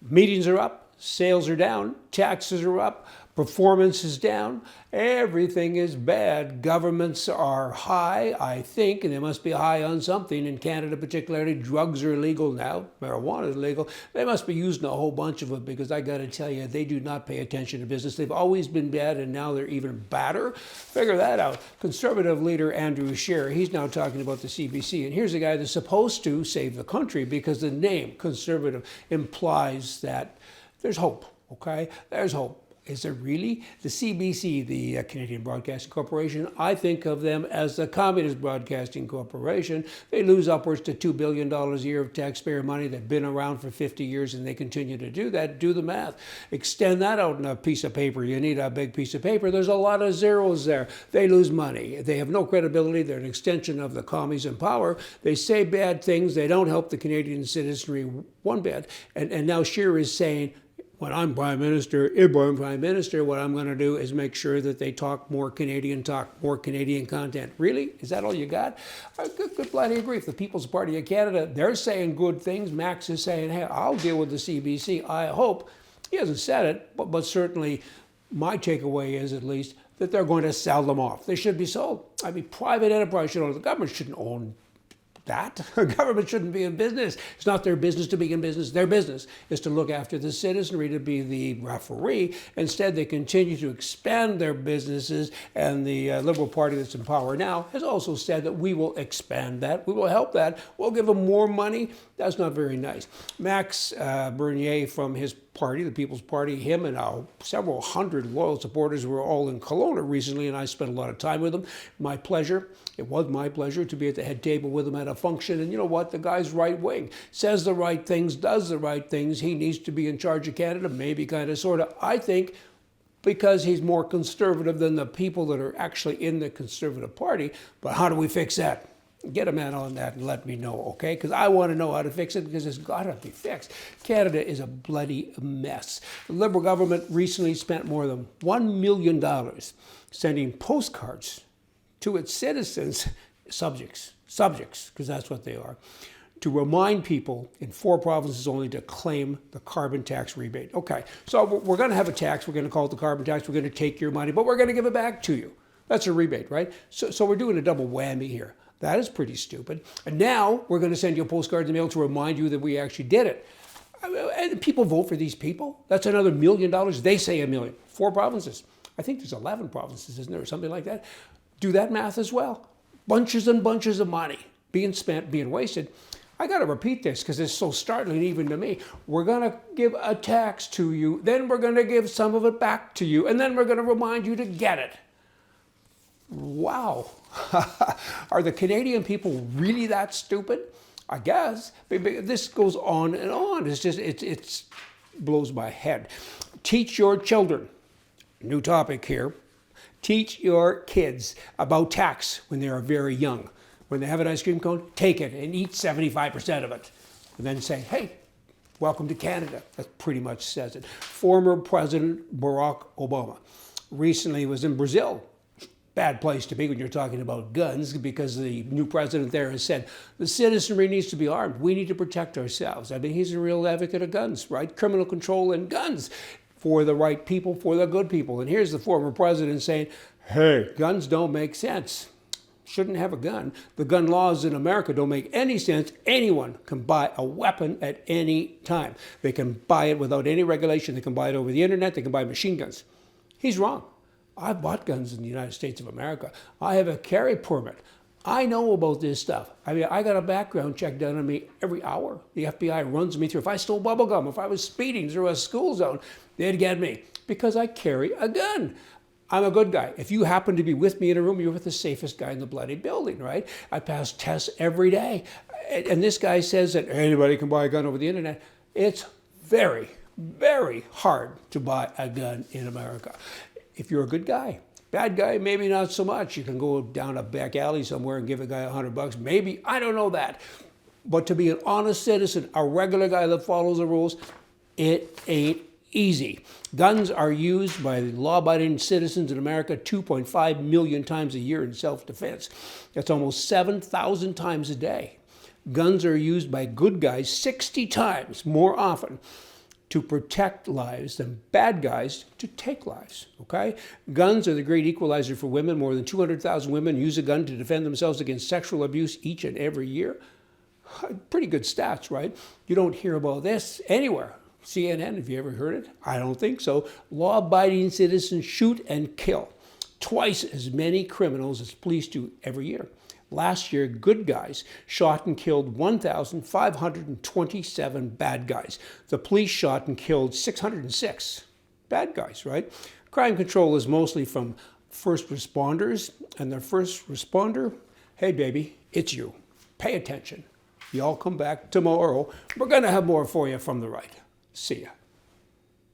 Meetings are up, sales are down, taxes are up, performance is down, everything is bad. Governments are high, I think, and they must be high on something. In Canada particularly, drugs are illegal now, marijuana is legal. They must be using a whole bunch of it because I got to tell you, they do not pay attention to business. They've always been bad and now they're even badder. Figure that out. Conservative leader Andrew Scheer, he's now talking about the CBC, and here's a guy that's supposed to save the country because the name conservative implies that there's hope, okay? There's hope. Is there really? The CBC, the Canadian Broadcasting Corporation, I think of them as the Communist Broadcasting Corporation. They lose upwards to $2 billion a year of taxpayer money. They've been around for 50 years and they continue to do that. Do the math. Extend that out on a piece of paper. You need a big piece of paper. There's a lot of zeros there. They lose money. They have no credibility. They're an extension of the commies in power. They say bad things. They don't help the Canadian citizenry one bit. And now Scheer is saying, when I'm Prime Minister, if I'm Prime Minister, what I'm going to do is make sure that they talk more Canadian content. Really? Is that all you got? Good bloody grief. The People's Party of Canada, they're saying good things. Max is saying, hey, I'll deal with the CBC. I hope. He hasn't said it, but certainly my takeaway is at least that they're going to sell them off. They should be sold. I mean, private enterprise should own. The government shouldn't own that. The government shouldn't be in business. It's not their business to be in business. Their business is to look after the citizenry, to be the referee. Instead, they continue to expand their businesses, and the Liberal Party that's in power now has also said that we will expand that. We will help that. We'll give them more money. That's not very nice. Max Bernier from his party, the People's Party, him and several hundred loyal supporters were all in Kelowna recently, and I spent a lot of time with them. My pleasure. It was my pleasure to be at the head table with him at a function. And you know what? The guy's right wing. Says the right things, does the right things. He needs to be in charge of Canada, maybe, kind of, sort of. I think because he's more conservative than the people that are actually in the Conservative Party. But how do we fix that? Get a man on that and let me know, okay? Because I want to know how to fix it because it's got to be fixed. Canada is a bloody mess. The Liberal government recently spent more than $1 million sending postcards to its citizens, subjects, because that's what they are, to remind people in 4 provinces only to claim the carbon tax rebate. Okay, so we're going to have a tax. We're going to call it the carbon tax. We're going to take your money, but we're going to give it back to you. That's a rebate, right? So we're doing a double whammy here. That is pretty stupid. And now we're going to send you a postcard in the mail to remind you that we actually did it. And people vote for these people. That's another $1 million. They say $1 million. 4 provinces. I think there's 11 provinces, isn't there, or something like that? Do that math as well. Bunches and bunches of money being spent, being wasted. I got to repeat this because it's so startling even to me. We're going to give a tax to you, then we're going to give some of it back to you, and then we're going to remind you to get it. Wow. Are the Canadian people really that stupid? I guess. This goes on and on. It's just, it blows my head. Teach your children. New topic here. Teach your kids about tax when they are very young. When they have an ice cream cone, take it and eat 75% of it. And then say, hey, welcome to Canada. That pretty much says it. Former President Barack Obama recently was in Brazil. Bad place to be when you're talking about guns, because the new president there has said the citizenry needs to be armed. We need to protect ourselves. I mean, he's a real advocate of guns, right? Criminal control and guns for the right people, for the good people. And here's the former president saying, hey, guns don't make sense. Shouldn't have a gun. The gun laws in America don't make any sense. Anyone can buy a weapon at any time. They can buy it without any regulation. They can buy it over the internet. They can buy machine guns. He's wrong. I've bought guns in the United States of America. I have a carry permit. I know about this stuff. I mean, I got a background check done on me every hour. The FBI runs me through. If I stole bubble gum, if I was speeding through a school zone, they'd get me because I carry a gun. I'm a good guy. If you happen to be with me in a room, you're with the safest guy in the bloody building, right? I pass tests every day. And this guy says that anybody can buy a gun over the internet. It's very, very hard to buy a gun in America. If you're a good guy. Bad guy, maybe not so much. You can go down a back alley somewhere and give a guy $100. Maybe, I don't know that. But to be an honest citizen, a regular guy that follows the rules, it ain't easy. Guns are used by law-abiding citizens in America 2.5 million times a year in self-defense. That's almost 7,000 times a day. Guns are used by good guys 60 times more often. to protect lives than bad guys to take lives, okay? Guns are the great equalizer for women. More than 200,000 women use a gun to defend themselves against sexual abuse each and every year. Pretty good stats, right? You don't hear about this anywhere. CNN, have you ever heard it? I don't think so. Law-abiding citizens shoot and kill twice as many criminals as police do every year. Last year, good guys shot and killed 1,527 bad guys. The police shot and killed 606 bad guys, right? Crime control is mostly from first responders, and their first responder, hey baby, it's you. Pay attention. Y'all come back tomorrow. We're going to have more for you from the right. See ya.